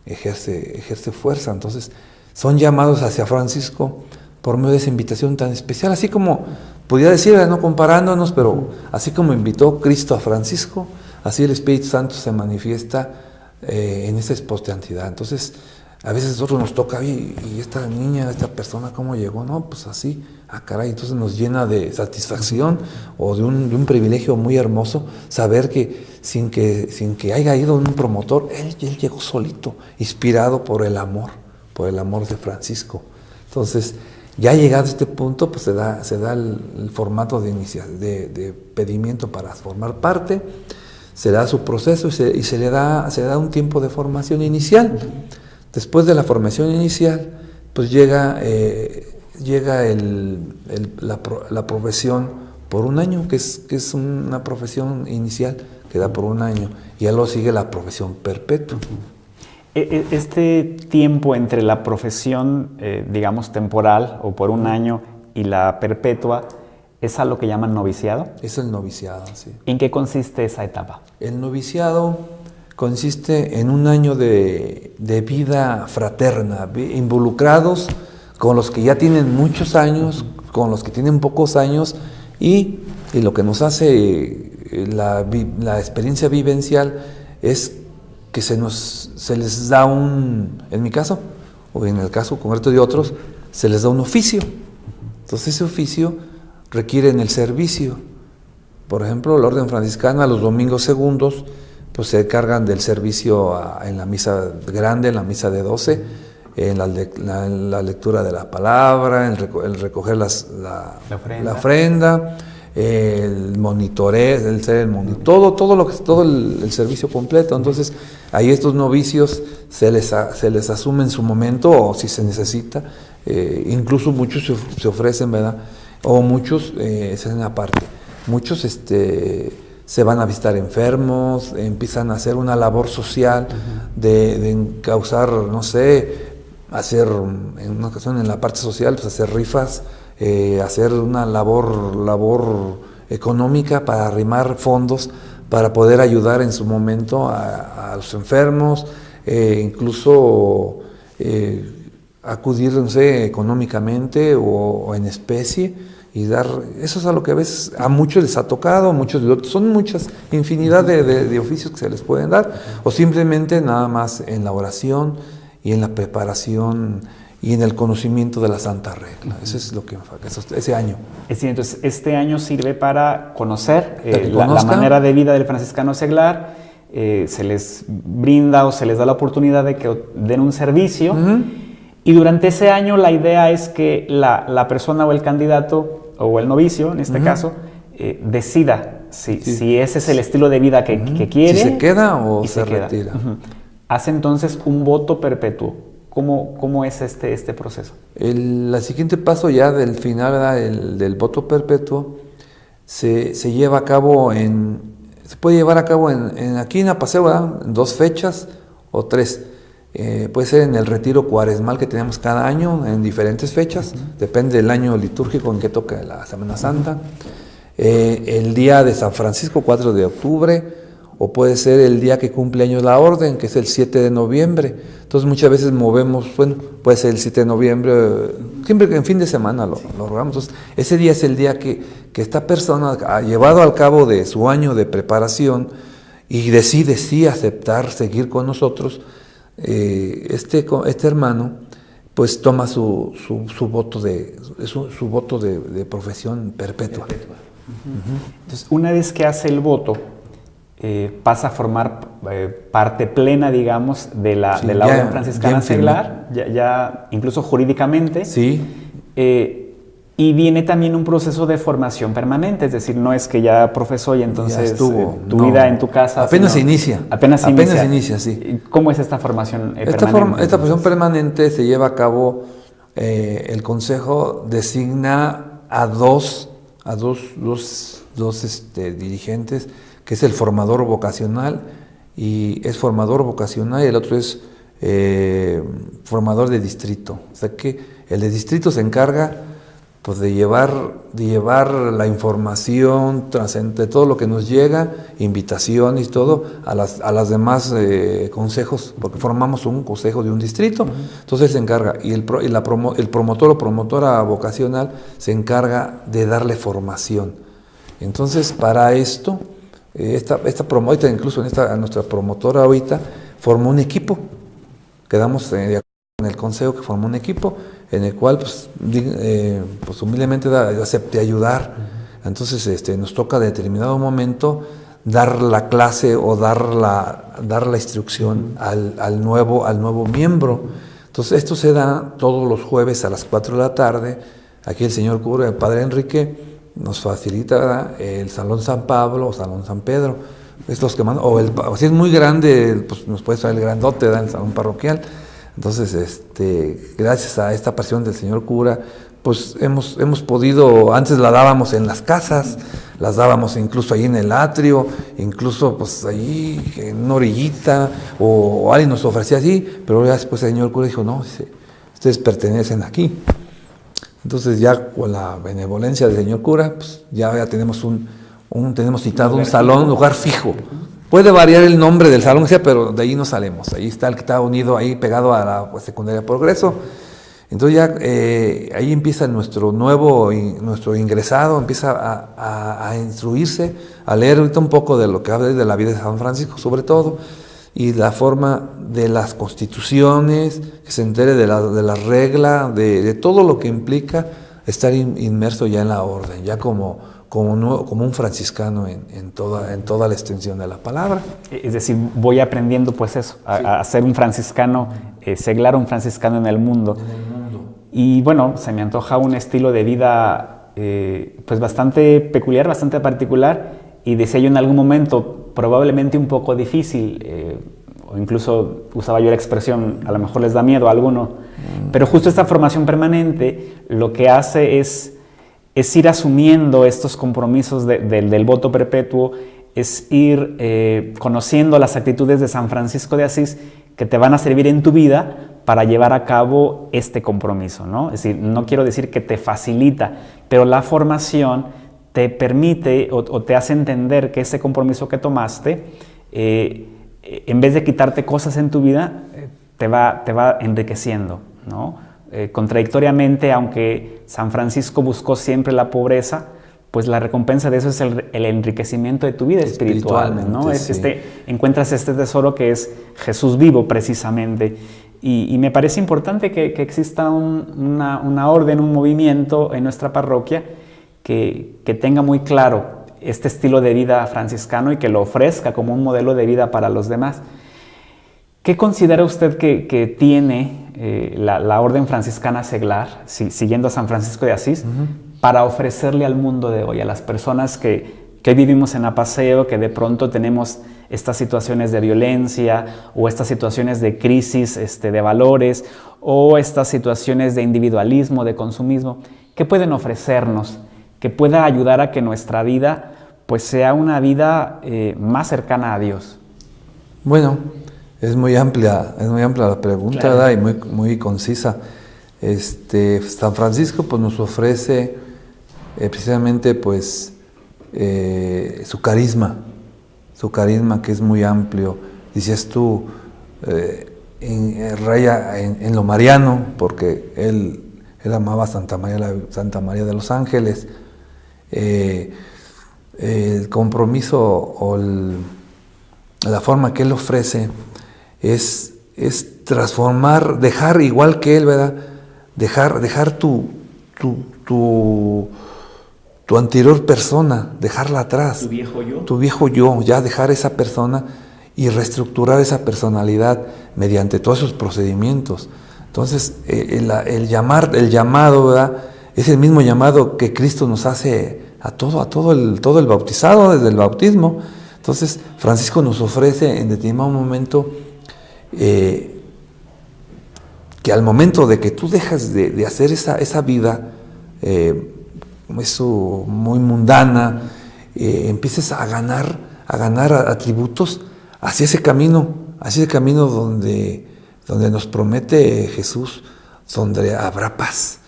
ejerce fuerza. Entonces son llamados hacia Francisco por medio de esa invitación tan especial, así como pudiera decir, no comparándonos, pero así como invitó Cristo a Francisco, así el Espíritu Santo se manifiesta en esa espontaneidad. Entonces a veces a nosotros nos toca, y esta niña, esta persona, ¿cómo llegó? No, pues así, caray, entonces nos llena de satisfacción o de un privilegio muy hermoso saber que sin que haya ido un promotor, él llegó solito, inspirado por el amor de Francisco. Entonces, ya llegado a este punto, pues se da el formato de pedimiento para formar parte, se da su proceso y se le da un tiempo de formación inicial. Después de la formación inicial, pues llega la profesión por un año, que es una profesión inicial que da por un año, y ya luego sigue la profesión perpetua. Este tiempo entre la profesión, digamos, temporal o por un año y la perpetua, ¿es a lo que llaman noviciado? Es el noviciado, sí. ¿En qué consiste esa etapa? El noviciado consiste en un año de vida fraterna, involucrados con los que ya tienen muchos años, con los que tienen pocos años, y lo que nos hace la experiencia vivencial es que se les da en mi caso, o en el caso concreto de otros, se les da un oficio. Entonces ese oficio requiere en el servicio. Por ejemplo, la Orden Franciscana, los domingos segundos, pues se encargan del servicio en la misa grande, en la misa de 12, en la lectura de la palabra, el recoger la ofrenda, el monitoreo, todo el servicio completo. Entonces ahí estos novicios se les asume en su momento, o si se necesita, incluso muchos se ofrecen, ¿verdad? O muchos se hacen aparte. Muchos se van a visitar enfermos, empiezan a hacer una labor social de causar, no sé, hacer, en una ocasión en la parte social, pues hacer rifas, hacer una labor económica para arrimar fondos para poder ayudar en su momento a los enfermos, incluso acudir, no sé, económicamente o en especie, y dar, eso es a lo que a veces a muchos les ha tocado, son muchas, infinidad de oficios que se les pueden dar, o simplemente nada más en la oración y en la preparación y en el conocimiento de la Santa Regla. Eso es lo que me falta, ese año. Es decir, entonces este año sirve para conocer la manera de vida del franciscano seglar, se les brinda o se les da la oportunidad de que den un servicio, y durante ese año la idea es que la persona o el candidato o el novicio, en este caso, decida si ese es el estilo de vida que quiere. Si se queda o se retira. Hace entonces un voto perpetuo. ¿Cómo es este proceso? El siguiente paso ya del final, ¿verdad? Del voto perpetuo se lleva a cabo se puede llevar a cabo aquí en Apaseo, ¿verdad? En 2 fechas o 3. Puede ser en el retiro cuaresmal que tenemos cada año, en diferentes fechas, depende del año litúrgico en que toca la Semana Santa. El día de San Francisco, 4 de octubre, o puede ser el día que cumple años la Orden, que es el 7 de noviembre. Entonces muchas veces puede ser el 7 de noviembre, siempre en fin de semana lo rogamos. Entonces, ese día es el día que esta persona ha llevado al cabo de su año de preparación y decide sí aceptar, seguir con nosotros. Este hermano pues toma su voto de profesión perpetua. Entonces, una vez que hace el voto, pasa a formar parte plena, digamos, de la Orden Franciscana Seglar, ya incluso jurídicamente. Sí. Y viene también un proceso de formación permanente, es decir, no es que ya profesó y entonces tu vida en tu casa... Apenas inicia, sí. ¿Cómo es esta formación permanente? Esta formación permanente se lleva a cabo, el Consejo designa a dos dirigentes, que es el formador vocacional, y el otro es formador de distrito. O sea que el de distrito se encarga pues de llevar la información de todo lo que nos llega, invitaciones y todo, a las demás consejos, porque formamos un consejo de un distrito. Entonces él se encarga, y el promotor o promotora vocacional se encarga de darle formación. Entonces, para esto, incluso nuestra promotora ahorita formó un equipo. Quedamos de acuerdo en el consejo que formó un equipo en el cual pues humildemente acepté ayudar. Entonces nos toca a determinado momento dar la clase o dar la instrucción al nuevo miembro. Entonces esto se da todos los jueves a las 4 de la tarde. Aquí el señor cura, el padre Enrique, nos facilita el Salón San Pablo o Salón San Pedro. Es los que mandan, o si es muy grande, pues nos puede traer el grandote, el salón parroquial. Entonces, gracias a esta pasión del señor cura, pues hemos podido, antes la dábamos en las casas, las dábamos incluso ahí en el atrio, incluso pues ahí en una orillita, o alguien nos ofrecía así, pero ya después el señor cura dijo, no, ustedes pertenecen aquí. Entonces ya con la benevolencia del señor cura, pues ya tenemos tenemos citado un salón, un lugar fijo. Puede variar el nombre del salón, pero de ahí no salimos. Ahí está el que está unido, ahí pegado a la secundaria Progreso. Entonces ya ahí empieza nuestro ingresado, empieza a instruirse, a leer ahorita un poco de lo que habla de la vida de San Francisco, sobre todo, y la forma de las constituciones, que se entere de la regla, de todo lo que implica estar inmerso ya en la orden, ya como un franciscano en toda la extensión de la palabra. Es decir, voy aprendiendo pues eso, a ser un franciscano, seglar un franciscano en el mundo. Y bueno, se me antoja un estilo de vida pues bastante peculiar, bastante particular, y decía yo en algún momento, probablemente un poco difícil, o incluso usaba yo la expresión, a lo mejor les da miedo a alguno, pero justo esta formación permanente lo que hace es ir asumiendo estos compromisos del voto perpetuo, es ir conociendo las actitudes de San Francisco de Asís que te van a servir en tu vida para llevar a cabo este compromiso, ¿no? Es decir, no quiero decir que te facilita, pero la formación te permite o te hace entender que ese compromiso que tomaste, en vez de quitarte cosas en tu vida, te va enriqueciendo, ¿no? Contradictoriamente, aunque San Francisco buscó siempre la pobreza, pues la recompensa de eso es el enriquecimiento de tu vida espiritual, ¿no? Sí. Encuentras este tesoro que es Jesús vivo, precisamente. Y me parece importante que exista una orden, un movimiento en nuestra parroquia que tenga muy claro este estilo de vida franciscano y que lo ofrezca como un modelo de vida para los demás. ¿Qué considera usted que tiene la orden franciscana seglar, siguiendo a San Francisco de Asís, para ofrecerle al mundo de hoy, a las personas que vivimos en Apaseo, que de pronto tenemos estas situaciones de violencia o estas situaciones de crisis de valores o estas situaciones de individualismo, de consumismo? ¿Qué pueden ofrecernos que pueda ayudar a que nuestra vida pues sea una vida más cercana a Dios? Bueno, es muy amplia la pregunta, claro, ¿verdad? Y muy concisa. San Francisco pues nos ofrece precisamente pues su carisma que es muy amplio. Dices tú, raya en lo mariano, porque él amaba a Santa María de los Ángeles. El compromiso o la forma que él ofrece es transformar, dejar igual que él, ¿verdad? Dejar tu anterior persona, dejarla atrás. Tu viejo yo, ya dejar esa persona y reestructurar esa personalidad mediante todos esos procedimientos. Entonces, el llamado, ¿verdad? Es el mismo llamado que Cristo nos hace a todo el bautizado, desde el bautismo. Entonces, Francisco nos ofrece en determinado momento que al momento de que tú dejas de hacer esa vida, eso muy mundana, empieces a ganar atributos hacia ese camino donde nos promete Jesús, donde habrá paz.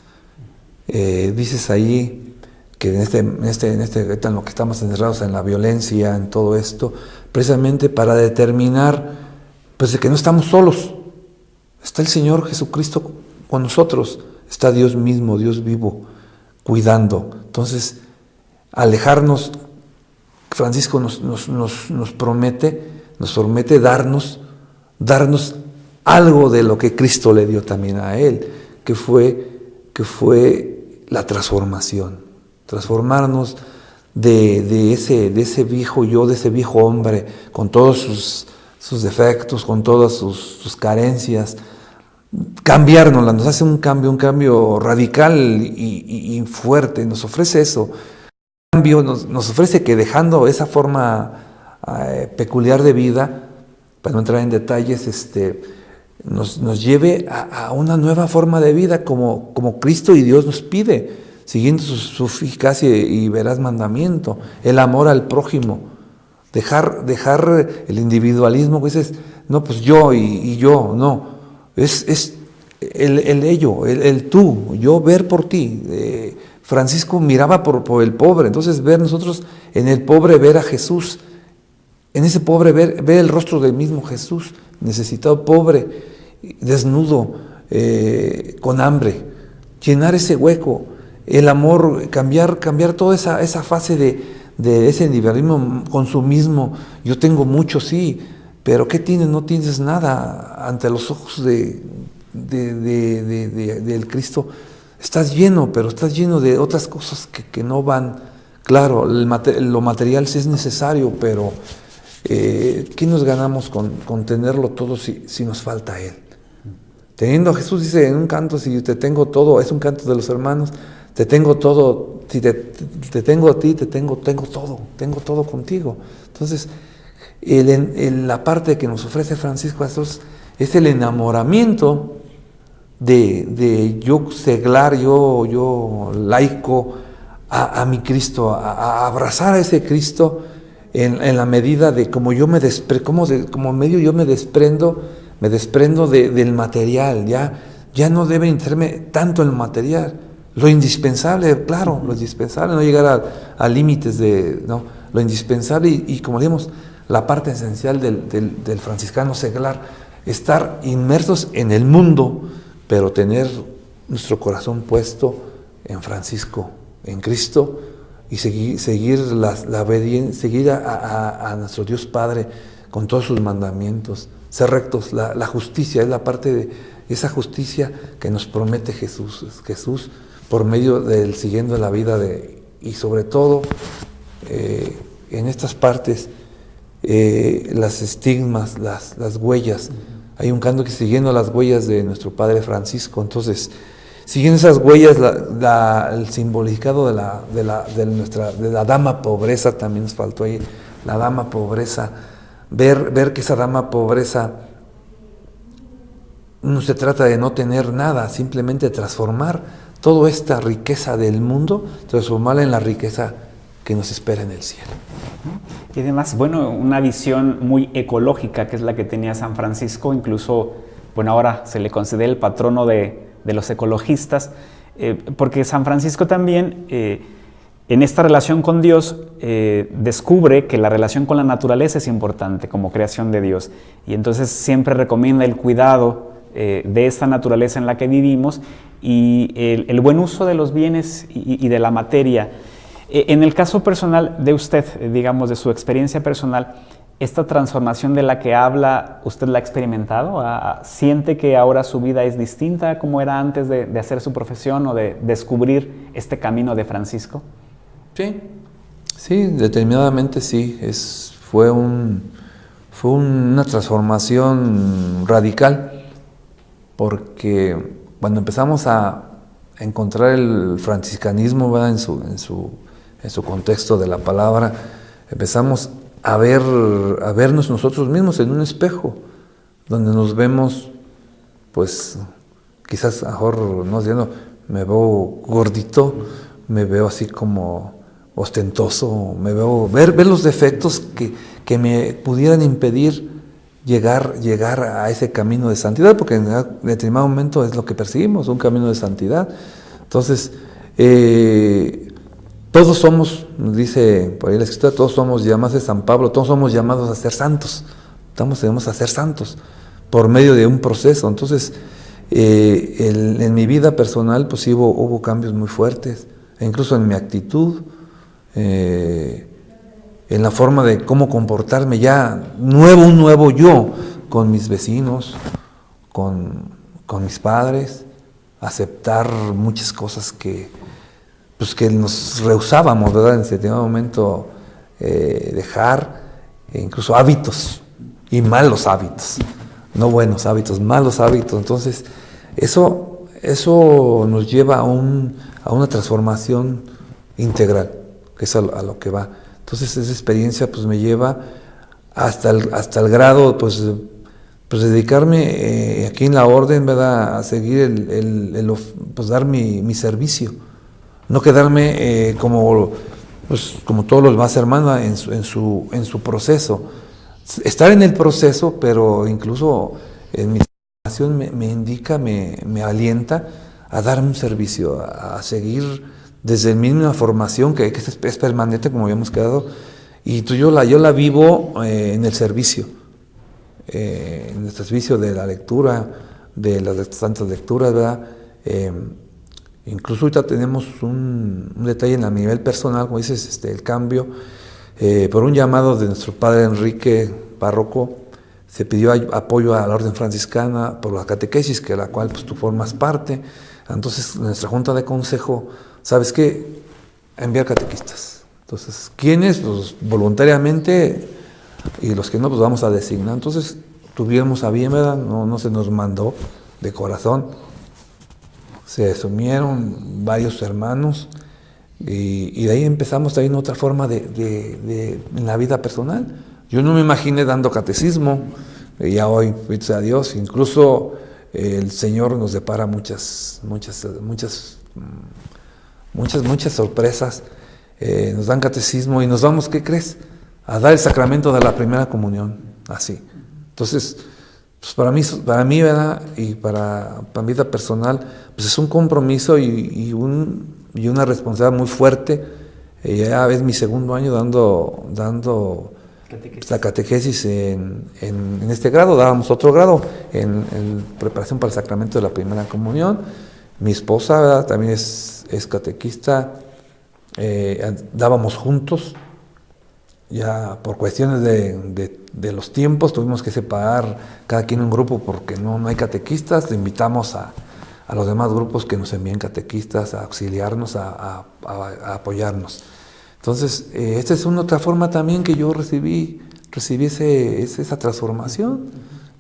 Dices ahí que en lo que estamos encerrados en la violencia, en todo esto, precisamente para determinar pues de que no estamos solos. Está el Señor Jesucristo con nosotros, está Dios mismo, Dios vivo, cuidando. Entonces, alejarnos, Francisco nos promete darnos algo de lo que Cristo le dio también a él, que fue la transformación, transformarnos de ese viejo yo, de ese viejo hombre, con todos sus defectos, con todas sus carencias, cambiárnosla, nos hace un cambio radical y fuerte, nos ofrece eso. Cambio nos ofrece que dejando esa forma peculiar de vida, para no entrar en detalles, nos lleve a una nueva forma de vida como Cristo y Dios nos pide, siguiendo su eficacia y veraz mandamiento, el amor al prójimo, dejar el individualismo, que dices, no, pues yo y yo, no, es el ello, el tú, yo ver por ti. Francisco miraba por el pobre, entonces ver nosotros en el pobre ver a Jesús, en ese pobre ver el rostro del mismo Jesús, necesitado, pobre, desnudo, con hambre, llenar ese hueco, el amor, cambiar toda esa fase de ese individualismo, consumismo. Yo tengo mucho, sí, pero ¿qué tienes? No tienes nada ante los ojos del Cristo. Estás lleno, pero estás lleno de otras cosas que no van. Claro, lo material sí es necesario, pero ¿qué nos ganamos con tenerlo todo si nos falta Él? Teniendo a Jesús, dice en un canto, si te tengo todo, es un canto de los hermanos, te tengo todo, si te tengo a ti, tengo todo contigo. Entonces, la parte que nos ofrece Francisco es el enamoramiento de yo seglar, yo laico a mi Cristo, a abrazar a ese Cristo en la medida de como yo como medio yo me desprendo del material, ya no debe interesarme tanto en lo material, lo indispensable, claro, lo indispensable, no llegar a límites no, lo indispensable y como digamos, la parte esencial del franciscano seglar, estar inmersos en el mundo, pero tener nuestro corazón puesto en Francisco, en Cristo, y seguir la obediencia, seguir a nuestro Dios Padre con todos sus mandamientos, ser rectos. La justicia es la parte de esa justicia que nos promete Jesús por medio del siguiendo la vida y sobre todo en estas partes las estigmas, las huellas. Hay un canto que siguiendo las huellas de nuestro Padre Francisco. Entonces, siguiendo esas huellas, el simbolicado de la dama pobreza, también nos faltó ahí, la dama pobreza, ver que esa dama pobreza no se trata de no tener nada, simplemente transformar toda esta riqueza del mundo, transformarla en la riqueza que nos espera en el cielo. Y además, bueno, una visión muy ecológica, que es la que tenía San Francisco, incluso, bueno, ahora se le considera el patrono de los ecologistas, porque San Francisco también, en esta relación con Dios, descubre que la relación con la naturaleza es importante como creación de Dios, y entonces siempre recomienda el cuidado de esta naturaleza en la que vivimos y el buen uso de los bienes y de la materia. En el caso personal de usted, digamos, de su experiencia personal, ¿esta transformación de la que habla, usted la ha experimentado? ¿Siente que ahora su vida es distinta a como era antes de hacer su profesión o de descubrir este camino de Francisco? Sí, determinadamente sí. Fue una transformación radical, porque cuando empezamos a encontrar el franciscanismo, ¿verdad? en su contexto de la palabra, empezamos a vernos nosotros mismos en un espejo, donde nos vemos, pues, quizás mejor no diciendo, me veo gordito, me veo así como ostentoso, me veo ver los defectos que me pudieran impedir llegar a ese camino de santidad, porque en determinado momento es lo que perseguimos, un camino de santidad. Entonces, todos somos, nos dice por ahí la Escritura, todos somos llamados de San Pablo, todos somos llamados a ser santos, tenemos a ser santos por medio de un proceso. Entonces, en mi vida personal pues hubo cambios muy fuertes, e incluso en mi actitud, en la forma de cómo comportarme ya, un nuevo yo, con mis vecinos, con mis padres, aceptar muchas cosas que nos rehusábamos, ¿verdad? En ese momento dejar, incluso hábitos, y malos hábitos, no buenos hábitos, malos hábitos. Entonces, eso nos lleva a una transformación integral, que es a lo que va. Entonces, esa experiencia pues me lleva hasta el grado pues dedicarme aquí en la orden, ¿verdad?, a seguir pues dar mi servicio, no quedarme como todos los demás hermanos en su proceso, estar en el proceso, pero incluso en mi formación me indica, me alienta a dar un servicio, a seguir desde mi misma formación, que es permanente, como habíamos quedado, y yo la vivo en el servicio, en el servicio de la lectura, de las santas lecturas, ¿verdad? Incluso ahorita tenemos un detalle en el nivel personal, como dices, el cambio, por un llamado de nuestro padre Enrique, párroco, se pidió apoyo a la orden franciscana por la catequesis, que la cual pues tú formas parte. Entonces, nuestra junta de consejo, ¿sabes qué? Enviar catequistas. Entonces, ¿quiénes? Pues voluntariamente, y los que no, pues vamos a designar. Entonces, tuvimos a bien, ¿verdad? No se nos mandó de corazón. Se asumieron varios hermanos, y de ahí empezamos también otra forma en la vida personal. Yo no me imaginé dando catecismo, ya hoy, gracias a Dios, incluso el Señor nos depara muchas sorpresas. Nos dan catecismo y nos vamos, ¿qué crees?, a dar el sacramento de la primera comunión, así. Entonces, pues para mí, ¿verdad?, y para mi vida personal, pues es un compromiso y una responsabilidad muy fuerte. Ya es mi segundo año dando la catequesis en este grado. Dábamos otro grado en preparación para el sacramento de la primera comunión. Mi esposa, ¿verdad?, también es catequista. Dábamos juntos. Ya por cuestiones de los tiempos tuvimos que separar cada quien un grupo porque no hay catequistas. Invitamos a los demás grupos que nos envíen catequistas a auxiliarnos, a apoyarnos. Entonces, esta es una otra forma también que yo recibí esa transformación.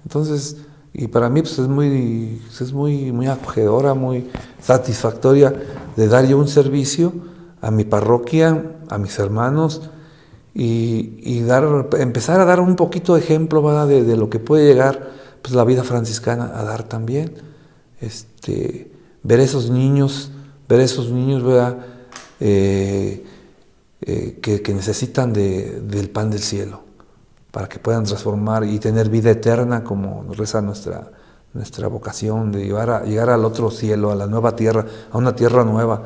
Entonces, y para mí pues es muy acogedora, muy satisfactoria de dar yo un servicio a mi parroquia, a mis hermanos, y empezar a dar un poquito de ejemplo, ¿verdad?, de lo que puede llegar pues la vida franciscana a dar también. Ver esos niños, ¿verdad?, que necesitan del pan del cielo, para que puedan transformar y tener vida eterna, como nos reza nuestra vocación, de llegar al otro cielo, a la nueva tierra, a una tierra nueva,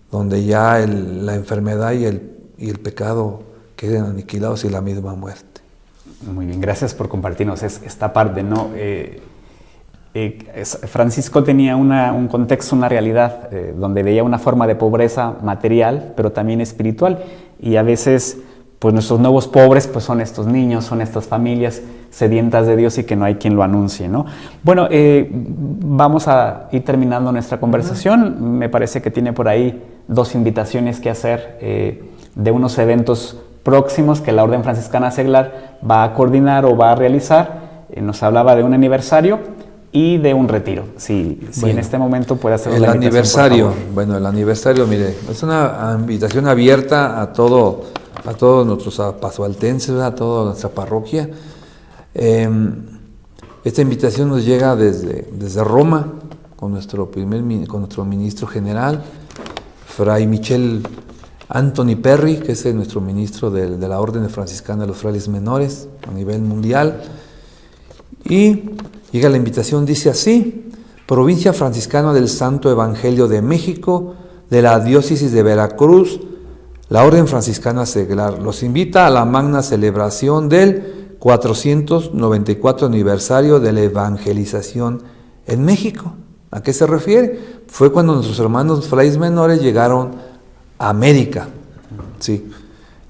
donde ya la enfermedad y el pecado queden aniquilados y la misma muerte. Muy bien, gracias por compartirnos esta parte, ¿no? Francisco tenía un contexto, una realidad, donde veía una forma de pobreza material, pero también espiritual, y a veces pues nuestros nuevos pobres pues son estos niños, son estas familias sedientas de Dios y que no hay quien lo anuncie, ¿no? Bueno, vamos a ir terminando nuestra conversación. Me parece que tiene por ahí 2 invitaciones que hacer de unos eventos próximos que la Orden Franciscana Seglar va a coordinar o va a realizar. Nos hablaba de un aniversario y de un retiro. Si en este momento puede hacer la invitación, el aniversario, mire, es una invitación abierta a todos nuestros pasoaltenses, a toda nuestra parroquia. Esta invitación nos llega desde Roma, con nuestro ministro general, Fray Michel Anthony Perry, que es nuestro ministro de la Orden Franciscana de los Frailes Menores a nivel mundial. Y llega la invitación, dice así: Provincia Franciscana del Santo Evangelio de México, de la Diócesis de Veracruz, la Orden Franciscana Seglar los invita a la magna celebración del 494 aniversario de la evangelización en México. ¿A qué se refiere? Fue cuando nuestros hermanos frailes menores llegaron a América. Sí,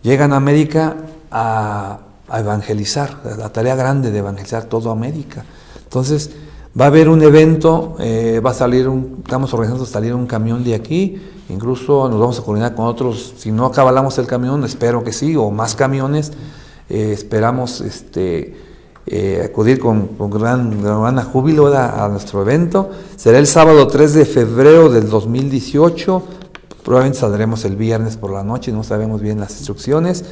llegan a América a evangelizar, la tarea grande de evangelizar toda América. Entonces, va a haber un evento, estamos organizando salir un camión de aquí, incluso nos vamos a coordinar con otros, si no acabalamos el camión, espero que sí, o más camiones, esperamos acudir con gran júbilo a nuestro evento. Será el sábado 3 de febrero del 2018, probablemente saldremos el viernes por la noche, no sabemos bien las instrucciones.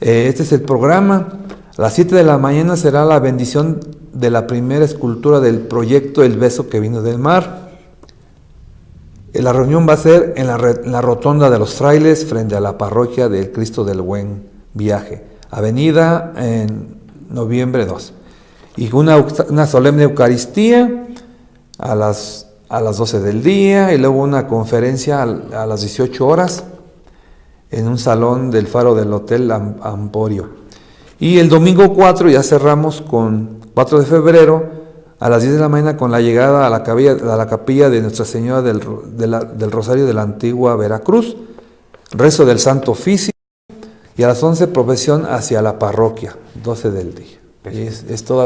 Este es el programa. A las 7 de la mañana será la bendición de la primera escultura del proyecto El Beso que vino del mar. La reunión va a ser en la rotonda de los frailes frente a la parroquia del Cristo del Buen Viaje, avenida en noviembre 2. Y una solemne Eucaristía a las 12 del día, y luego una conferencia a las 18 horas en un salón del faro del Hotel Amporio. Y el domingo 4 ya cerramos con 4 de febrero a las 10 de la mañana con la llegada a la capilla de Nuestra Señora del Rosario de la Antigua Veracruz, rezo del Santo Oficio, y a las 11 procesión hacia la parroquia, 12 del día.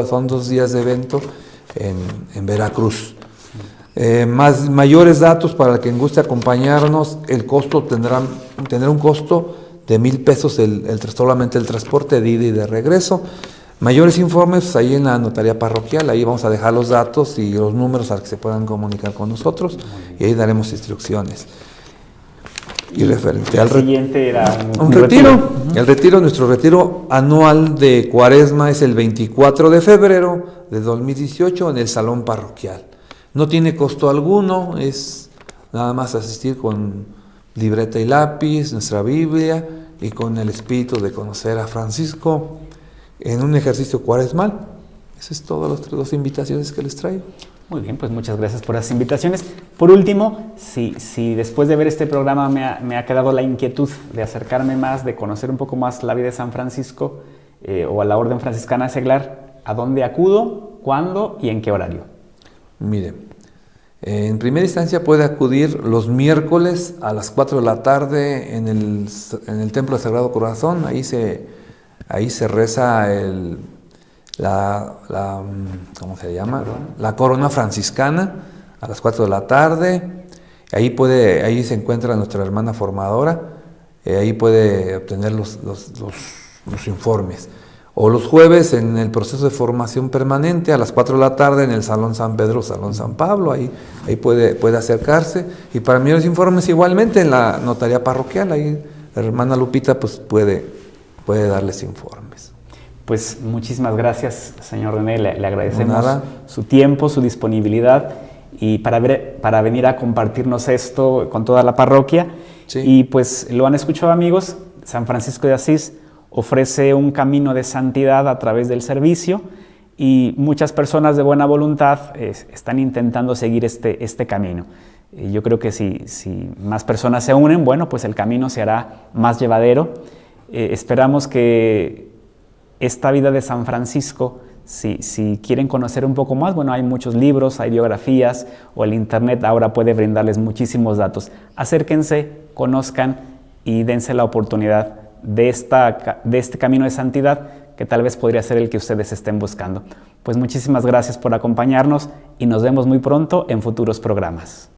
Son 2 días de evento en Veracruz. Mayores datos para el que guste acompañarnos: el costo tendrá un costo de 1,000 pesos solamente el transporte de ida y de regreso. Mayores informes ahí en la notaría parroquial, ahí vamos a dejar los datos y los números a que se puedan comunicar con nosotros, y ahí daremos instrucciones. Y referente al siguiente era un retiro. Nuestro retiro anual de Cuaresma es el 24 de febrero de 2018 en el salón parroquial. No tiene costo alguno, es nada más asistir con libreta y lápiz, nuestra Biblia, y con el espíritu de conocer a Francisco en un ejercicio cuaresmal. Esas es todas las 2 invitaciones que les traigo. Muy bien, pues muchas gracias por las invitaciones. Por último, si después de ver este programa me ha quedado la inquietud de acercarme más, de conocer un poco más la vida de San Francisco o a la Orden Franciscana Seglar, ¿a dónde acudo, cuándo y en qué horario? Mire, en primera instancia puede acudir los miércoles a las 4 de la tarde en el Templo del Sagrado Corazón. Ahí se reza ¿cómo se llama? La corona franciscana a las 4 de la tarde. Ahí se encuentra nuestra hermana formadora. Ahí puede obtener los informes. O los jueves en el proceso de formación permanente a las 4 de la tarde en el Salón San Pedro, Salón San Pablo, ahí puede acercarse. Y para mayores informes igualmente en la notaría parroquial, ahí la hermana Lupita pues puede darles informes. Pues muchísimas gracias, señor René, le agradecemos su tiempo, su disponibilidad y para venir a compartirnos esto con toda la parroquia. Sí. Y pues lo han escuchado, amigos, San Francisco de Asís ofrece un camino de santidad a través del servicio, y muchas personas de buena voluntad están intentando seguir este camino. Yo creo que si más personas se unen, bueno, pues el camino se hará más llevadero. Esperamos que esta vida de San Francisco, si quieren conocer un poco más, bueno, hay muchos libros, hay biografías, o el internet ahora puede brindarles muchísimos datos. Acérquense, conozcan y dense la oportunidad de este camino de santidad que tal vez podría ser el que ustedes estén buscando. Pues muchísimas gracias por acompañarnos y nos vemos muy pronto en futuros programas.